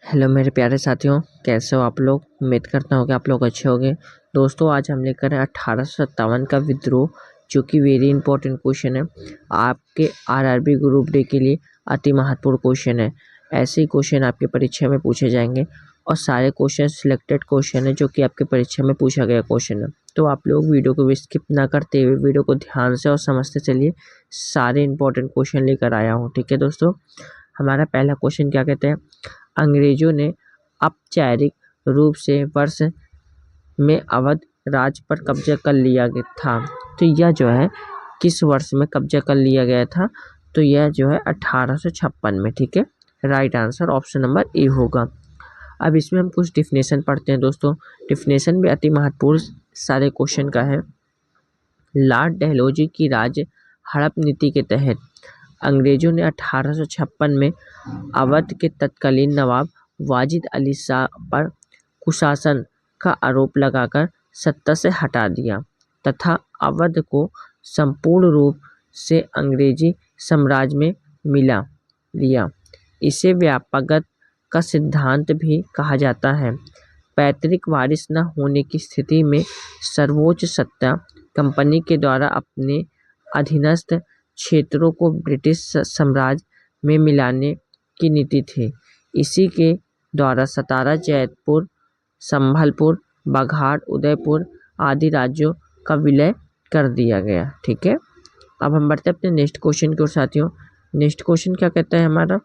Hello मेरे प्यारे साथियों, कैसे हो आप लोग। उम्मीद करता हूँ कि आप लोग अच्छे होंगे। दोस्तों, आज हम लेकर आए 1857 का विद्रोह, जो कि वेरी इंपॉर्टेंट क्वेश्चन है आपके आरआरबी ग्रुप डी के लिए। अति महत्वपूर्ण क्वेश्चन है। ऐसे ही क्वेश्चन आपके परीक्षा में पूछे जाएंगे और सारे क्वेश्चन सिलेक्टेड क्वेश्चन है जो कि आपके परीक्षा में पूछा गया क्वेश्चन है। तो आप लोग वीडियो को स्किप ना करते हुए वीडियो को ध्यान से और समझते चलिए। सारे इंपॉर्टेंट क्वेश्चन लेकर आया हूँ। ठीक है दोस्तों, हमारा पहला क्वेश्चन क्या कहते हैं। अंग्रेजों ने औपचारिक रूप से वर्ष में अवध राज्य पर कब्जा कर लिया गया था। तो यह जो है किस वर्ष में कब्जा कर लिया गया था, तो यह जो है 1856 में। ठीक है, right answer option number A होगा। अब इसमें हम कुछ डिफिनेशन पढ़ते हैं दोस्तों। डिफिनेशन भी अति महत्वपूर्ण सारे क्वेश्चन का है। लॉर्ड डलहौजी की राज्य हड़प नीति के तहत अंग्रेजों ने 1856 में अवध के तत्कालीन नवाब वाजिद अली शाह पर कुशासन का आरोप लगाकर सत्ता से हटा दिया तथा अवध को संपूर्ण रूप से अंग्रेजी साम्राज्य में मिला लिया। इसे व्यापकता का सिद्धांत भी कहा जाता है। पैतृक वारिस न होने की स्थिति में सर्वोच्च सत्ता कंपनी के द्वारा अपने अधीनस्थ क्षेत्रों को ब्रिटिश साम्राज्य में मिलाने की नीति थी। इसी के द्वारा सतारा, जयपुर, संभलपुर, बाघाट, उदयपुर आदि राज्यों का विलय कर दिया गया। ठीक है, अब हम बढ़ते हैं अपने नेक्स्ट क्वेश्चन की ओर साथियों। नेक्स्ट क्वेश्चन क्या कहता है हमारा।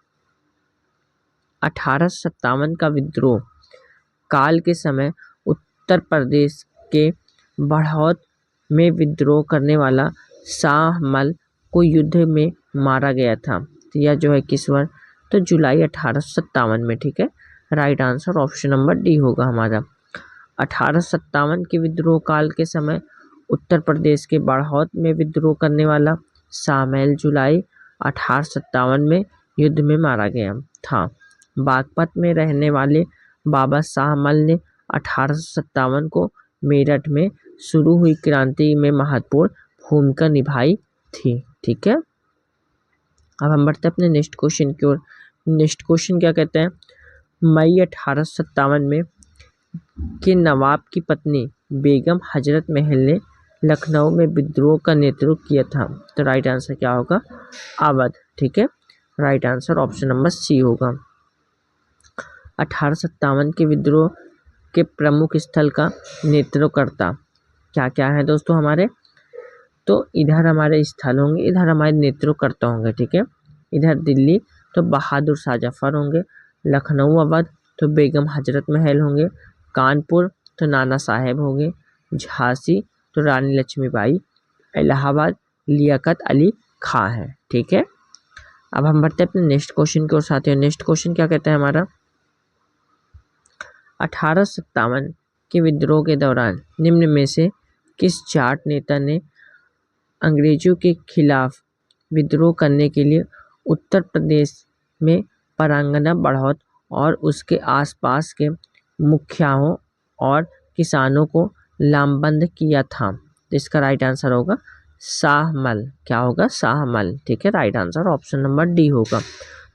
1857 का विद्रोह काल के समय उत्तर प्रदेश के बढ़ौत में विद्रोह करने वाला शाहमल को युद्ध में मारा गया था। तो यह जो है किस वर्ष, तो जुलाई 1857 में। ठीक है, right answer option number D होगा हमारा। 1857 के विद्रोह काल के समय उत्तर प्रदेश के बढ़ौत में विद्रोह करने वाला शाहमल जुलाई 1857 में युद्ध में मारा गया था। बागपत में रहने वाले बाबा शाहमल ने 1857 को मेरठ में शुरू हुई क्रांति में महत्वपूर्ण भूमिका निभाई थी। ठीक है, अब हम बढ़ते हैं अपने नेक्स्ट क्वेश्चन की ओर। नेक्स्ट क्वेश्चन क्या कहते हैं। मई 1857 में के नवाब की पत्नी बेगम हजरत महल ने लखनऊ में विद्रोह का नेतृत्व किया था। तो राइट आंसर क्या होगा, अवध। ठीक है, right answer option number C होगा। 1857 के विद्रोह के प्रमुख स्थल का नेतृत्वकर्ता क्या क्या है दोस्तों हमारे, तो इधर हमारे स्थल होंगे, इधर हमारे नेतृत्वकर्ता होंगे। ठीक है, इधर दिल्ली तो बहादुर शाह जफर होंगे, लखनऊ अवध तो बेगम हजरत महल होंगे, कानपुर तो नाना साहेब होंगे, झांसी तो रानी लक्ष्मीबाई, इलाहाबाद लियाकत अली खां है। ठीक है, अब हम बढ़ते हैं अपने नेक्स्ट क्वेश्चन की ओर साथियों। नेक्स्ट क्वेश्चन क्या कहते हैं हमारा। 1857 के विद्रोह के दौरान निम्न में से किस जाट नेता ने अंग्रेजों के खिलाफ विद्रोह करने के लिए उत्तर प्रदेश में परांगना, बढ़ौत और उसके आसपास के मुखियाओं और किसानों को लामबंद किया था। तो इसका राइट आंसर होगा शाहमल। क्या होगा, शाहमल। ठीक है, right answer option number D होगा।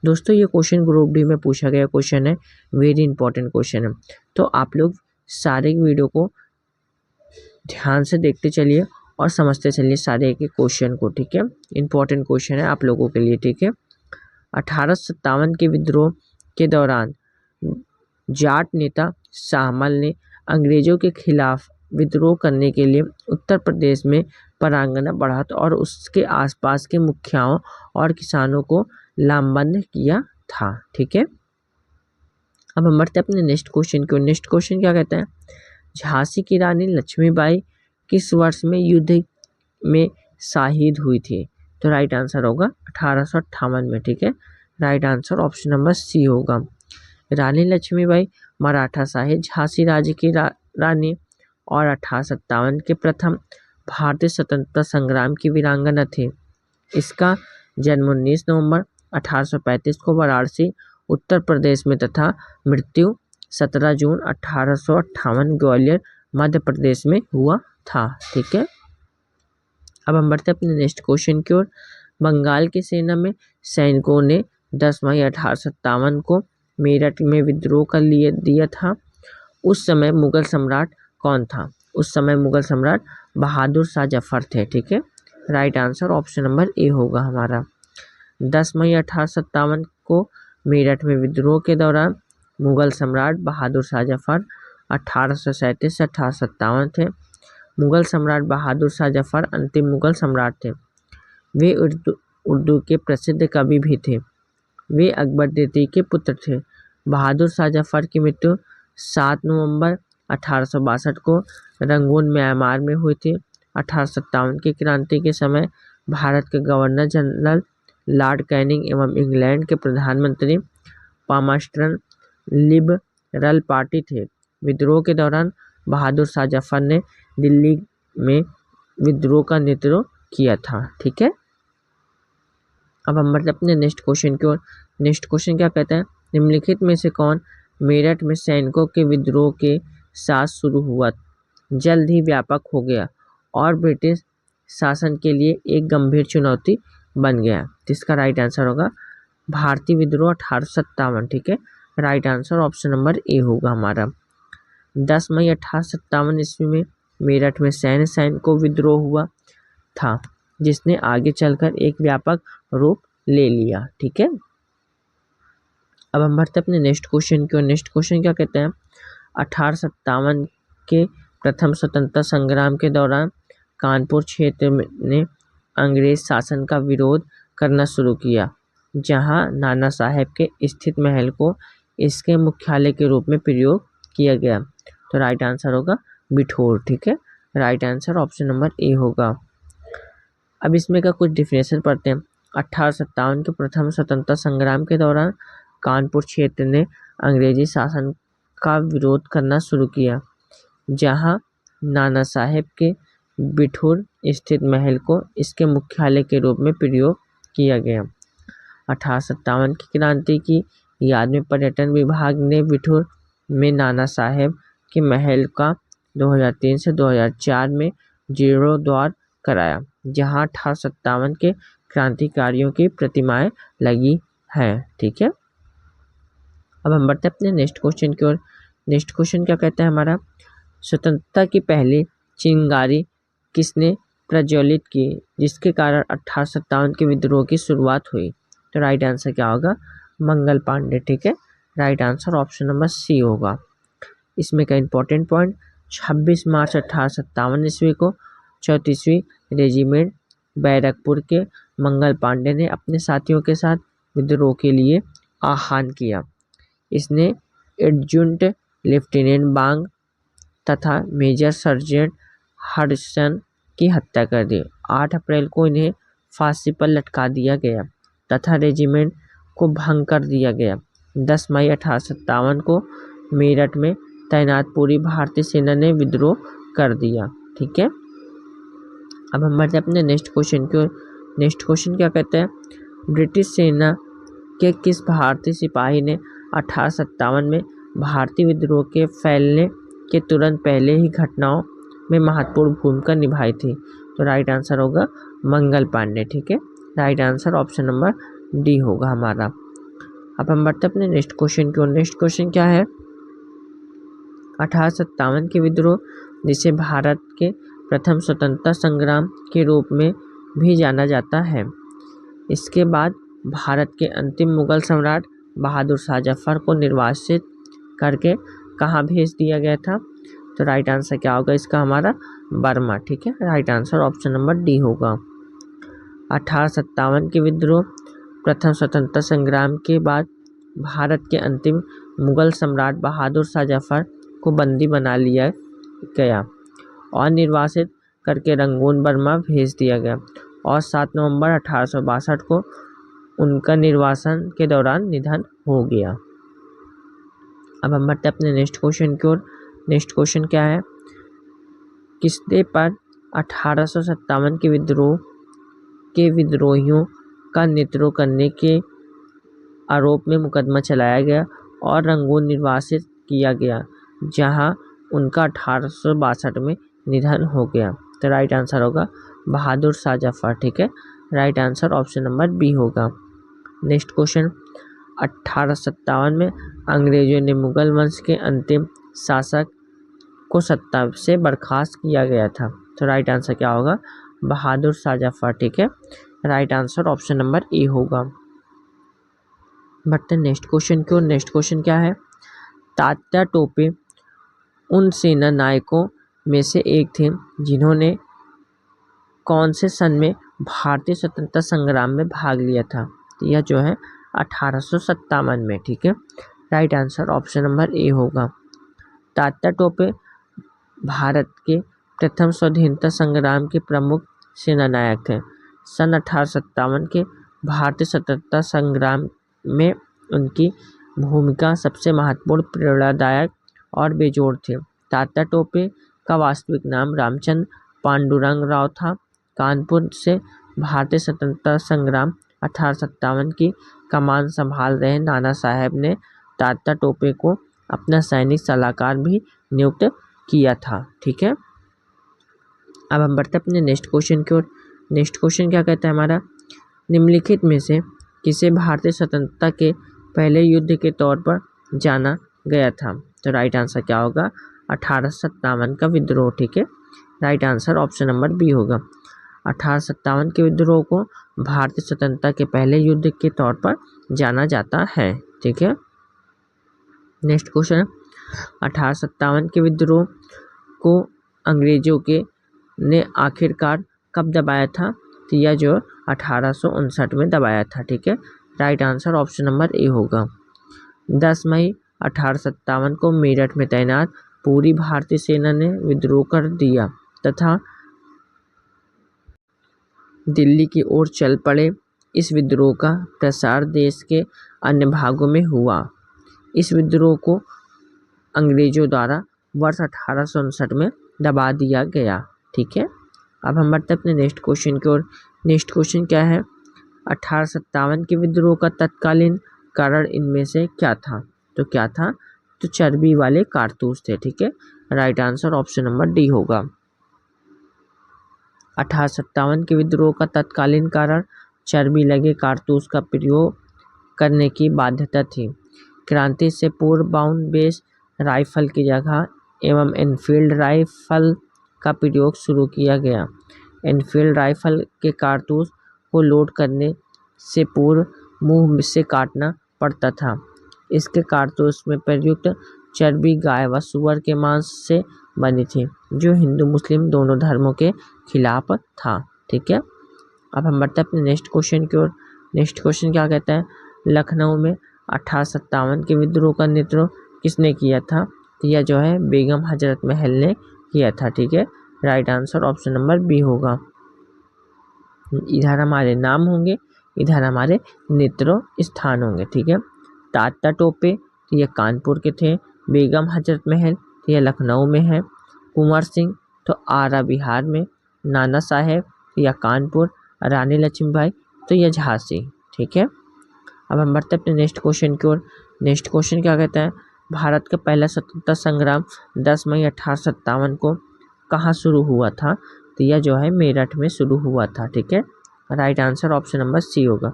दोस्तों, ये क्वेश्चन ग्रुप डी में पूछा गया क्वेश्चन है, वेरी इंपॉर्टेंट क्वेश्चन है। तो आप लोग सारे वीडियो को ध्यान से देखते चलिए और समझते चलिए सारे के क्वेश्चन को। ठीक है, इंपॉर्टेंट क्वेश्चन है आप लोगों के लिए। ठीक है, 1857 के विद्रोह के दौरान जाट नेता शाहमल ने अंग्रेजों के खिलाफ विद्रोह करने के लिए उत्तर प्रदेश में परांगना, बढ़त और उसके आसपास के मुखियाओं और किसानों को लामबंद किया था। ठीक है, अब हम बढ़ते हैं अपने नेक्स्ट क्वेश्चन को। नेक्स्ट क्वेश्चन क्या कहते हैं। झांसी की रानी लक्ष्मीबाई किस वर्ष में युद्ध में शहीद हुई थी। तो राइट आंसर होगा 1858 में। ठीक है, right answer option number C होगा। रानी लक्ष्मीबाई मराठा शाही झांसी राज्य की रानी और 1857 के प्रथम भारतीय स्वतंत्रता संग्राम की वीरांगना थी। इसका जन्म 19 नवंबर 1835 को वाराणसी उत्तर प्रदेश में तथा मृत्यु 17 जून 1858 ग्वालियर मध्य प्रदेश में हुआ था। ठीक है, अब हम बढ़ते हैं अपने नेक्स्ट क्वेश्चन की ओर। बंगाल की सेना में सैनिकों ने 10 मई 1857 को मेरठ में विद्रोह कर लिए दिया था। उस समय मुगल सम्राट कौन था? उस समय मुगल सम्राट बहादुर शाह जफर थे। ठीक है, right answer option number A होगा हमारा। 10 मई 1857 को मेरठ में विद्रोह के दौरान मुगल सम्राट बहादुर शाह जफर 1837 से 1857 थे। मुगल सम्राट बहादुर शाह जफर अंतिम मुगल सम्राट थे। वे उर्दू के प्रसिद्ध कवि भी थे। वे अकबर द्वितीय के पुत्र थे। बहादुर शाह जफर की मृत्यु 7 नवंबर 1862 को रंगून म्यांमार में हुई थी। 1857 की क्रांति के समय भारत के गवर्नर जनरल लॉर्ड कैनिंग एवं इंग्लैंड के प्रधानमंत्री पामस्टन लिबरल पार्टी थे। विद्रोह के दौरान बहादुर शाह जफर ने दिल्ली में विद्रोह का नेतृत्व किया था। ठीक है, अब हम बढ़ते अपने नेक्स्ट क्वेश्चन की ओर। नेक्स्ट क्वेश्चन क्या कहता है? निम्नलिखित में से कौन मेरठ में सैनिकों के विद्रोह के साथ शुरू हुआ, जल्द ही व्यापक हो गया और ब्रिटिश शासन के लिए एक गंभीर चुनौती बन गया? जिसका राइट आंसर होगा भारतीय विद्रोह 1857। ठीक है, right answer option number A होगा हमारा। 10 मई 1857 ईस्वी में मेरठ में सैनिकों विद्रोह हुआ था, जिसने आगे चलकर एक व्यापक रूप ले लिया। ठीक है, अब हम बढ़ते अपने नेक्स्ट क्वेश्चन की ओर। नेक्स्ट क्वेश्चन क्या कहते हैं? 1857 के प्रथम स्वतंत्रता संग्राम के दौरान कानपुर क्षेत्र ने अंग्रेज शासन का विरोध करना शुरू किया, जहां नाना साहेब के स्थित महल को इसके मुख्यालय के रूप में प्रयोग किया गया। तो राइट आंसर होगा बिठौर। ठीक है, right answer option number A होगा। अब इसमें का कुछ डिफिनेशन पढ़ते हैं। 1857 के प्रथम स्वतंत्रता संग्राम के दौरान कानपुर क्षेत्र ने अंग्रेजी शासन का विरोध करना शुरू किया, जहां नाना साहेब के बिठूर स्थित महल को इसके मुख्यालय के रूप में प्रयोग किया गया। 1857 की क्रांति की याद में पर्यटन विभाग ने बिठूर में नाना साहेब के महल का 2003 से 2004 में जीर्णोद्धार कराया, जहां 1857 के क्रांतिकारियों की प्रतिमाएं लगी हैं। ठीक है, अब हम बढ़ते हैं अपने नेक्स्ट क्वेश्चन की ओर। नेक्स्ट क्वेश्चन क्या कहता है हमारा? स्वतंत्रता की पहली चिंगारी किसने प्रज्वलित की, जिसके कारण 1857 के विद्रोह की शुरुआत हुई? तो राइट आंसर क्या होगा? मंगल पांडे। ठीक है, right answer option number C होगा। इसमें का इंपॉर्टेंट पॉइंट, 26 मार्च 1857 ईस्वी को 34वीं रेजिमेंट बैरकपुर के मंगल पांडे ने अपने साथियों के साथ विद्रोह के लिए आह्वान किया। इसने एडजुटेंट लेफ्टिनेंट बांग तथा मेजर सर्जेंट हडसन की हत्या कर दी। 8 अप्रैल को इन्हें फांसी पर लटका दिया गया तथा रेजिमेंट को भंग कर दिया गया। 10 मई 1857 को मेरठ में तैनात पूरी भारतीय सेना ने विद्रोह कर दिया। ठीक है, अब हम बढ़ते अपने नेक्स्ट क्वेश्चन की ओर। नेक्स्ट क्वेश्चन क्या कहते हैं? ब्रिटिश सेना के किस भारतीय सिपाही ने 1857 में भारतीय विद्रोह के फैलने के तुरंत पहले ही घटनाओं में महत्वपूर्ण भूमिका निभाई थी? तो राइट आंसर होगा मंगल पांडे। ठीक है, right answer option number D होगा हमारा। अब हम बढ़ते अपने नेक्स्ट क्वेश्चन की ओर। नेक्स्ट क्वेश्चन क्या है? 1857 के विद्रोह, जिसे भारत के प्रथम स्वतंत्रता संग्राम के रूप में भी जाना जाता है, इसके बाद भारत के अंतिम मुगल सम्राट बहादुर शाह जफर को निर्वासित करके कहाँ भेज दिया गया था? तो राइट आंसर क्या होगा इसका हमारा? बर्मा। ठीक है, right answer option number D होगा। 1857 के विद्रोह, प्रथम स्वतंत्रता संग्राम के बाद भारत के अंतिम मुगल सम्राट बहादुर शाह जफर को बंदी बना लिया गया और निर्वासित करके रंगून बर्मा भेज दिया गया और 7 नवंबर 1862 को उनका निर्वासन के दौरान निधन हो गया। अब हम बढ़ते अपने नेक्स्ट क्वेश्चन की ओर। नेक्स्ट क्वेश्चन क्या है? किसने पर 1857 के विद्रोह के विद्रोहियों का नेतृत्व करने के आरोप में मुकदमा चलाया गया और रंगून निर्वासित किया गया, जहां उनका 1862 में निधन हो गया? तो राइट आंसर होगा बहादुर शाह जफर। ठीक है, right answer option number B होगा। नेक्स्ट क्वेश्चन, 1857 में अंग्रेजों ने मुगल वंश के अंतिम शासक को सत्ता से बर्खास्त किया गया था। तो राइट आंसर क्या होगा? बहादुर शाह जफर। ठीक है, right answer option number A होगा। बढ़ते नेक्स्ट क्वेश्चन की ओर। नेक्स्ट क्वेश्चन क्या है? तात्या टोपे उन सेना नायकों में से एक थे जिन्होंने कौन से सन में भारतीय स्वतंत्रता संग्राम में भाग लिया था? तो यह जो है 1857 में। ठीक है, right answer option number A होगा। तात्या टोपे भारत के प्रथम स्वाधीनता संग्राम के प्रमुख सेनानायक थे। सन 1857 के भारतीय स्वतंत्रता संग्राम में उनकी भूमिका सबसे महत्वपूर्ण, प्रेरणादायक और बेजोड़ थी। तात्या टोपे का वास्तविक नाम रामचंद्र पांडुरंग राव था। कानपुर से भारतीय स्वतंत्रता संग्राम 1857 की कमान संभाल रहे नाना साहब ने तात्या टोपे को अपना सैनिक सलाहकार भी नियुक्त किया था। ठीक है, अब हम बढ़ते अपने नेक्स्ट क्वेश्चन की ओर। नेक्स्ट क्वेश्चन क्या कहता है हमारा? निम्नलिखित में से किसे भारतीय स्वतंत्रता के पहले युद्ध के तौर पर जाना गया था? तो राइट आंसर क्या होगा? 1857 का विद्रोह। ठीक है, right answer option number B होगा। 1857 के विद्रोह को भारतीय स्वतंत्रता के पहले युद्ध के तौर पर जाना जाता है। ठीक है, नेक्स्ट क्वेश्चन। 1857 के विद्रोह को अंग्रेजों के ने आखिरकार कब दबाया था? तो यह जो 1859 में दबाया था। ठीक है, right answer option number A होगा। 10 मई 1857 को मेरठ में तैनात पूरी भारतीय सेना ने विद्रोह कर दिया तथा दिल्ली की ओर चल पड़े। इस विद्रोह का प्रसार देश के अन्य भागों में हुआ। इस विद्रोह को अंग्रेजों द्वारा वर्ष 1859 में दबा दिया गया। ठीक है, अब हम बढ़ते अपने नेक्स्ट क्वेश्चन की ओर। नेक्स्ट क्वेश्चन क्या है? 1857 के विद्रोह का तत्कालीन कारण इनमें से क्या था? तो क्या था? तो चर्बी वाले कारतूस थे। ठीक है, right answer option number D होगा। 1857 के विद्रोह का तत्कालीन कारण चर्बी लगे कारतूस का प्रयोग करने की बाध्यता थी। क्रांति से पूर्व बाउंड बेस राइफल की जगह एवं एनफील्ड राइफल का प्रयोग शुरू किया गया। एनफील्ड राइफल के कारतूस को लोड करने से पूर्व मुंह से काटना पड़ता था। इसके कारतूस में प्रयुक्त चर्बी गाय व सूअर के मांस से बनी थी, जो हिंदू मुस्लिम दोनों धर्मों के खिलाफ था। ठीक है, अब हम बढ़ते हैं अपने नेक्स्ट क्वेश्चन की ओर। नेक्स्ट क्वेश्चन क्या कहता है? लखनऊ में 1857 के विद्रोह का नेतृत्व किसने किया था? तो यह जो है बेगम हजरत महल ने किया था। ठीक है, right answer option number B होगा। इधर हमारे नाम होंगे, इधर हमारे नेतृत्व स्थान होंगे। ठीक है, तात्या टोपे तो ये कानपुर के थे। बेगम हजरत महल तो ये लखनऊ में है। कुंवर सिंह तो आरा बिहार में। नाना साहेब तो यह कानपुर। रानी लक्ष्मीबाई तो यह झांसी। ठीक है, अब हम बढ़ते अपने नेक्स्ट क्वेश्चन की ओर। नेक्स्ट क्वेश्चन क्या कहता है? भारत का पहला स्वतंत्रता संग्राम 10 मई 1857 को कहाँ शुरू हुआ था? तो यह जो है मेरठ में शुरू हुआ था। ठीक है, right answer option number C होगा।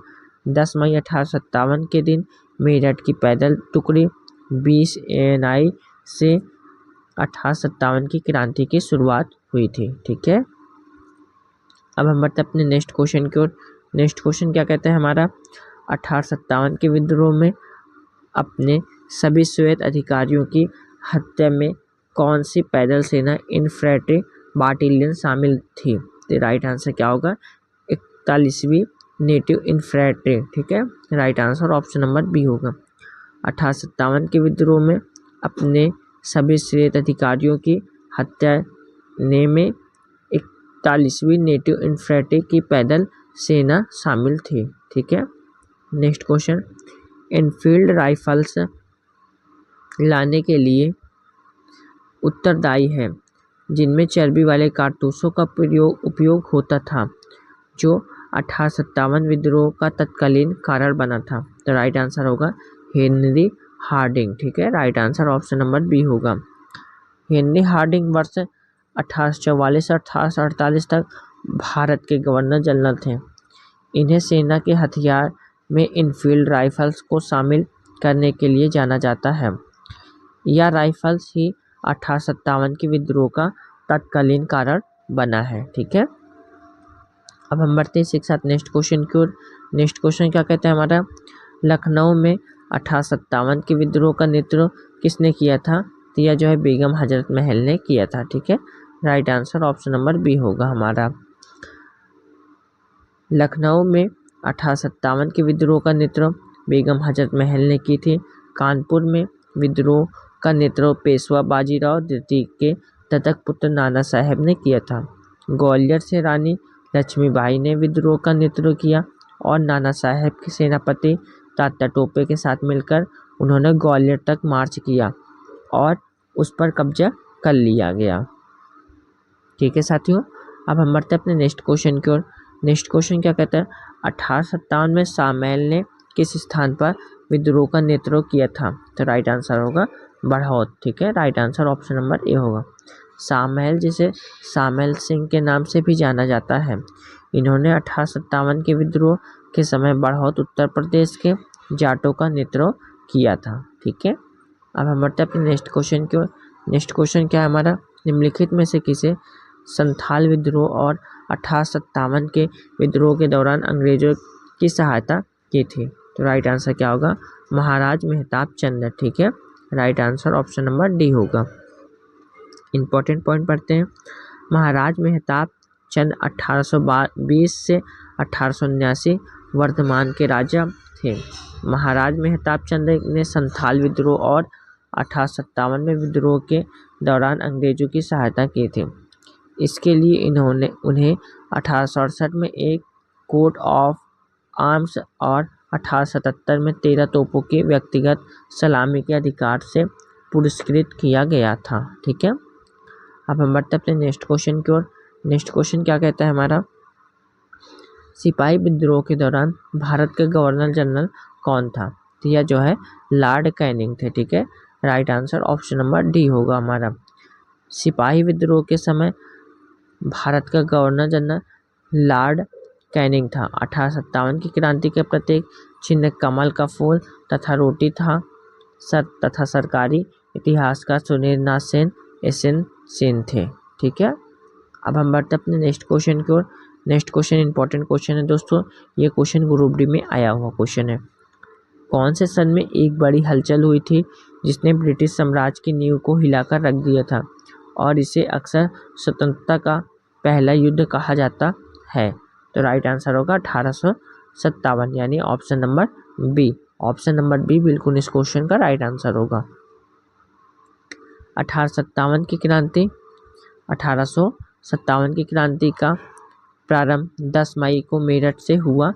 10 मई 1857 के दिन मेरठ की पैदल टुकड़ी 20 ANI से 1857 की क्रांति की शुरुआत हुई थी। ठीक है, अब हम बढ़ते अपने नेक्स्ट क्वेश्चन की ओर। नेक्स्ट क्वेश्चन क्या कहता है हमारा? 1857 के विद्रोह में अपने सभी श्वेत अधिकारियों की हत्या में कौन सी पैदल सेना इन्फैंट्री बाटालियन शामिल थी? तो राइट आंसर क्या होगा? 41वीं नेटिव इन्फैंट्री। ठीक है, right answer option number B होगा। 1857 के विद्रोह में अपने सभी श्वेत अधिकारियों की हत्या में 41वीं नेटिव इन्फैंट्री की पैदल सेना शामिल थी। ठीक है, नेक्स्ट क्वेश्चन। एनफील्ड राइफल्स लाने के लिए उत्तरदायी है जिनमें चर्बी वाले कारतूसों का उपयोग होता था, जो 1857 विद्रोह का तत्कालीन कारण बना था। तो राइट आंसर होगा हेनरी हार्डिंग। ठीक है, right answer option number B होगा। हेनरी हार्डिंग वर्ष 1844 से 1848 तक भारत के गवर्नर जनरल थे। इन्हें सेना के हथियार में इनफील्ड राइफल्स को शामिल करने के लिए जाना जाता है। यह राइफल्स ही 1857 के विद्रोह का तत्कालीन कारण बना है। ठीक है, अब हम बढ़ते हैं इसी के साथ नेक्स्ट क्वेश्चन की ओर। नेक्स्ट क्वेश्चन क्या कहता है हमारा, लखनऊ में 1857 के विद्रोह का नेतृत्व किसने किया था? तो यह जो है बेगम हजरत महल ने किया था। ठीक है, right answer option number B होगा हमारा। लखनऊ में 1857 के विद्रोह का नेतृत्व बेगम हजरत महल ने की थी। कानपुर में विद्रोह का नेतृत्व पेशवा बाजीराव द्वितीय के दत्तक पुत्र नाना साहेब ने किया था। ग्वालियर से रानी लक्ष्मीबाई ने विद्रोह का नेतृत्व किया और नाना साहेब के सेनापति तात्या टोपे के साथ मिलकर उन्होंने ग्वालियर तक मार्च किया और उस पर कब्जा कर लिया गया। ठीक है साथियों, अब हम बढ़ते हैं अपने नेक्स्ट क्वेश्चन की ओर। नेक्स्ट क्वेश्चन क्या कहता है, 1857 में शाहमहल ने किस स्थान पर विद्रोह का नेतृत्व किया था? तो राइट आंसर होगा बढ़ौत। ठीक है, right answer option number A होगा। शाहमहल, जिसे शाहमहल सिंह के नाम से भी जाना जाता है, इन्होंने 1857 के विद्रोह के समय बढ़ौत उत्तर प्रदेश के जाटों का नेतृत्व किया था। ठीक है, अब हम बढ़ते हैं अपने नेक्स्ट क्वेश्चन की ओर। नेक्स्ट क्वेश्चन क्या है हमारा, निम्नलिखित में से किसे संथाल विद्रोह और 1857 के विद्रोह के दौरान अंग्रेजों की सहायता की थी? तो राइट आंसर क्या होगा, महाराज मेहताब चंद। ठीक है, right answer option number D होगा। इंपॉर्टेंट पॉइंट पढ़ते हैं। महाराज मेहताब चंद 1820 से 1879 वर्धमान के राजा थे। महाराज मेहताब चंद ने संथाल विद्रोह और 1857 में विद्रोह के दौरान अंग्रेजों की सहायता की थी। इसके लिए उन्हें 1868 में एक कोट ऑफ आर्म्स और 1877 में 13 तोपों के व्यक्तिगत सलामी के अधिकार से पुरस्कृत किया गया था। ठीक है, अब हम बढ़ते अपने नेक्स्ट क्वेश्चन की ओर। नेक्स्ट क्वेश्चन क्या कहता है हमारा, सिपाही विद्रोह के दौरान भारत के गवर्नर जनरल कौन था? तो यह जो है लॉर्ड कैनिंग थे। ठीक है, right answer option number D होगा हमारा। सिपाही विद्रोह के समय भारत का गवर्नर जनरल लॉर्ड कैनिंग था। 1857 की क्रांति के प्रतीक चिन्ह कमल का फूल तथा रोटी था। तथा सरकारी इतिहासकार सुरेंद्रनाथ सेन एसएन सेन थे। ठीक है, अब हम बढ़ते अपने नेक्स्ट क्वेश्चन की ओर। नेक्स्ट क्वेश्चन इंपॉर्टेंट क्वेश्चन है दोस्तों, ये क्वेश्चन ग्रुप डी में आया हुआ क्वेश्चन है। कौन से सन में एक बड़ी हलचल हुई थी जिसने ब्रिटिश साम्राज्य की नींव को हिलाकर रख दिया था और इसे अक्सर स्वतंत्रता का पहला युद्ध कहा जाता है? तो राइट आंसर होगा 1857, यानी option number B. Option number B बिल्कुल इस क्वेश्चन का राइट आंसर होगा। 1857 की क्रांति 1857 की क्रांति का प्रारंभ 10 मई को मेरठ से हुआ।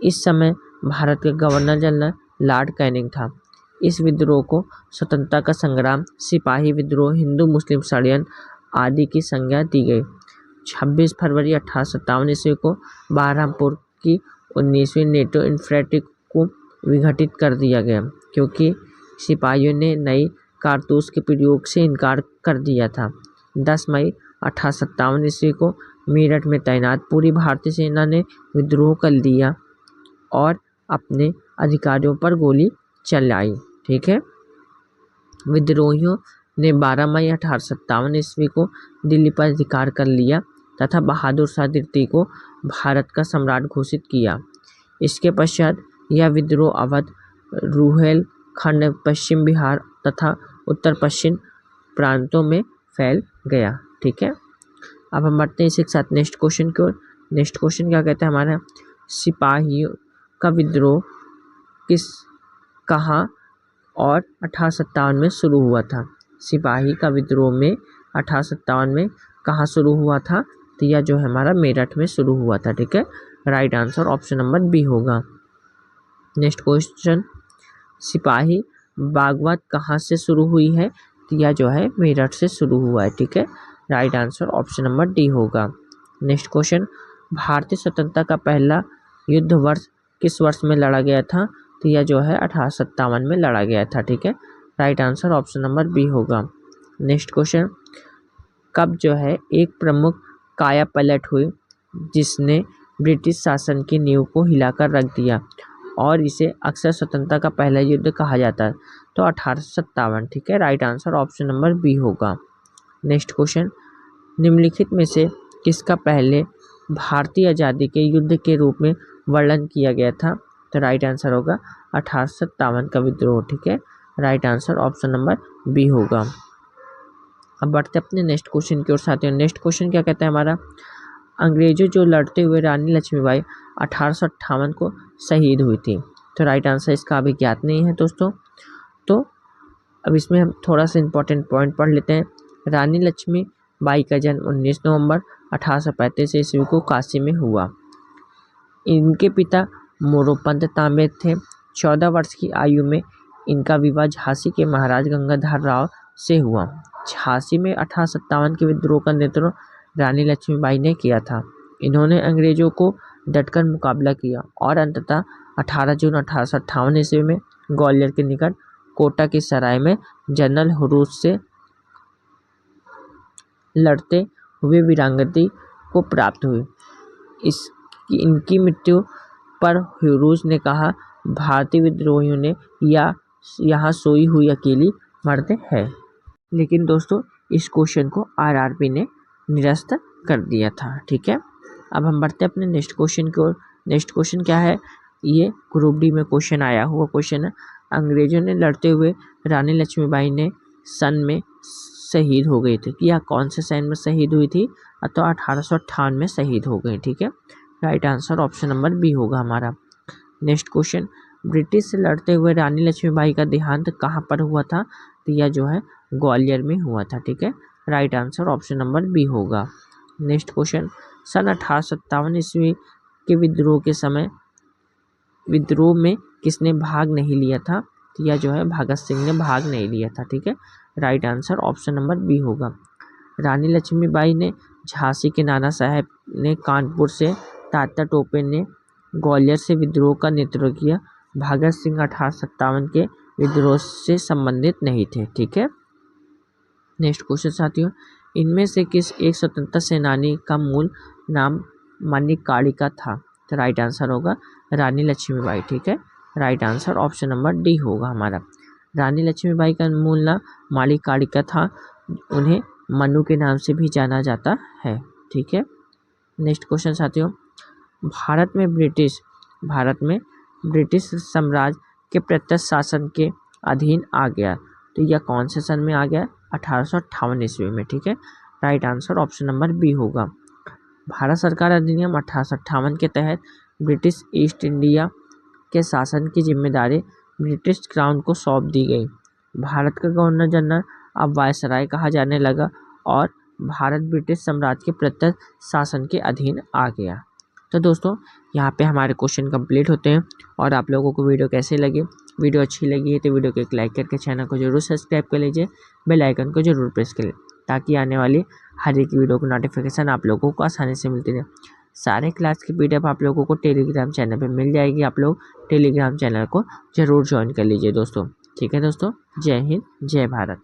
इस समय भारत के गवर्नर जनरल लॉर्ड कैनिंग था। इस विद्रोह को स्वतंत्रता का संग्राम, सिपाही विद्रोह, हिंदू मुस्लिम षड्यंत्र आदि की संज्ञा दी गई। 26 फरवरी 1857 ईस्वी को बहरमपुर की 19वीं नेटो इन्फैंट्री को विघटित कर दिया गया क्योंकि सिपाहियों ने नई कारतूस के प्रयोग से इनकार कर दिया था। 10 मई 1857 ईस्वी को मेरठ में तैनात पूरी भारतीय सेना ने विद्रोह कर लिया और अपने अधिकारियों पर गोली चलाई। ठीक है, विद्रोहियों ने 12 मई 1857 ईस्वी को दिल्ली पर अधिकार कर लिया तथा बहादुर शाह द्वितीय को भारत का सम्राट घोषित किया। इसके पश्चात यह विद्रोह अवध, रुहेलखंड, पश्चिम बिहार तथा उत्तर पश्चिम प्रांतों में फैल गया। ठीक है, अब हम बढ़ते हैं इसी के साथ नेक्स्ट क्वेश्चन की ओर। नेक्स्ट क्वेश्चन क्या कहता है हमारा, सिपाहियों का विद्रोह कहाँ और 1857 में शुरू हुआ था? सिपाही का विद्रोह में 1857 में कहाँ शुरू हुआ था? तो यह जो है हमारा मेरठ में शुरू हुआ था। ठीक है, right answer option number B होगा। नेक्स्ट क्वेश्चन, सिपाही बागवत कहाँ से शुरू हुई है? तो यह जो है मेरठ से शुरू हुआ है। ठीक है, right answer option number D होगा। नेक्स्ट क्वेश्चन, भारतीय स्वतंत्रता का पहला युद्ध वर्ष किस वर्ष में लड़ा गया था? तो यह जो है 1857 में लड़ा गया था। ठीक है, right answer option number B होगा। नेक्स्ट क्वेश्चन, कब जो है एक प्रमुख काया पलट हुई जिसने ब्रिटिश शासन की नींव को हिलाकर रख दिया और इसे अक्सर स्वतंत्रता का पहला युद्ध कहा जाता है। तो 1857, ठीक है, right answer option number B होगा। नेक्स्ट क्वेश्चन, निम्नलिखित में से किसका पहले भारतीय आज़ादी के युद्ध के रूप में वर्णन किया गया था? तो राइट आंसर होगा 1857 का विद्रोह, ठीक है, right answer option number B होगा। अब बढ़ते अपने नेक्स्ट क्वेश्चन की ओर साथियों। नेक्स्ट क्वेश्चन क्या कहता है हमारा, अंग्रेजों जो लड़ते हुए रानी लक्ष्मीबाई 1858 को शहीद हुई थी। तो राइट आंसर इसका अभी ज्ञात नहीं है दोस्तों। तो अब इसमें हम थोड़ा सा इंपॉर्टेंट पॉइंट पढ़ लेते हैं। रानी लक्ष्मीबाई का जन्म 19 नवंबर 1835 ईस्वी को काशी में हुआ। इनके पिता मोरोपंत तांबे थे। 14 वर्ष की आयु में इनका विवाह झांसी के महाराज गंगाधर राव से हुआ। झांसी में 1857 के विद्रोह का नेतृत्व रानी लक्ष्मीबाई ने किया था। इन्होंने अंग्रेजों को डटकर मुकाबला किया और अंततः 18 जून 1858 ईस्वी में ग्वालियर के निकट कोटा की सराय में जनरल हुरूज से लड़ते हुए वीरगति को प्राप्त हुई। इनकी मृत्यु पर हुरूज ने कहा, भारतीय विद्रोहियों ने यहाँ सोई हुई अकेली मरते हैं। लेकिन दोस्तों इस क्वेश्चन को आरआरबी ने निरस्त कर दिया था, ठीक है। अब हम बढ़ते अपने नेक्स्ट क्वेश्चन की ओर। नेक्स्ट क्वेश्चन क्या है, ये ग्रुप डी में क्वेश्चन आया हुआ क्वेश्चन है। अंग्रेजों ने लड़ते हुए रानी लक्ष्मीबाई ने सन में शहीद हो गई थी कि यह कौन से सन में शहीद हुई थी? तो 1858 में शहीद हो गई, ठीक है, right answer option number B होगा हमारा। नेक्स्ट क्वेश्चन, ब्रिटिश से लड़ते हुए रानी लक्ष्मीबाई का देहांत कहाँ पर हुआ था? तो यह जो है ग्वालियर में हुआ था, ठीक है, right answer option number B होगा। नेक्स्ट क्वेश्चन, सन 1857 ईस्वी के विद्रोह में किसने भाग नहीं लिया था? तो यह जो है भगत सिंह ने भाग नहीं लिया था, ठीक है, right answer option number B होगा। रानी लक्ष्मीबाई ने झांसी के नाना साहेब ने कानपुर से, तात्या टोपे ने ग्वालियर से विद्रोह का नेतृत्व किया। भगत सिंह 1857 के विद्रोह से संबंधित नहीं थे, ठीक है। नेक्स्ट क्वेश्चन साथियों, इनमें से किस एक स्वतंत्रता सेनानी का मूल नाम मणिकर्णिका था? तो राइट आंसर होगा रानी लक्ष्मीबाई, ठीक है, right answer option number D होगा हमारा। रानी लक्ष्मीबाई का मूल नाम मणिकर्णिका था। उन्हें मनु के नाम से भी जाना जाता है, ठीक है। नेक्स्ट क्वेश्चन साथियों, भारत में ब्रिटिश साम्राज्य के प्रत्यक्ष शासन के अधीन आ गया। तो यह कौन से सन में आ गया? 1858 ईस्वी में, ठीक है, right answer option number B होगा। भारत सरकार अधिनियम 1858 के तहत ब्रिटिश ईस्ट इंडिया के शासन की जिम्मेदारी ब्रिटिश क्राउन को सौंप दी गई। भारत का गवर्नर जनरल अब वायसराय कहा जाने लगा और भारत ब्रिटिश साम्राज्य के प्रत्यक्ष शासन के अधीन आ गया। तो दोस्तों यहाँ पे हमारे क्वेश्चन कंप्लीट होते हैं। और आप लोगों को वीडियो कैसे लगी? वीडियो अच्छी लगी है तो वीडियो को एक लाइक करके चैनल को जरूर सब्सक्राइब कर लीजिए, बेल आइकन को जरूर प्रेस करें ताकि आने वाली हर एक वीडियो को नोटिफिकेशन आप लोगों को आसानी से मिलती रहे। सारे क्लास की PDF आप लोगों को टेलीग्राम चैनल पर मिल जाएगी। आप लोग टेलीग्राम चैनल को जरूर ज्वाइन कर लीजिए दोस्तों, ठीक है दोस्तों। जय हिंद, जय भारत।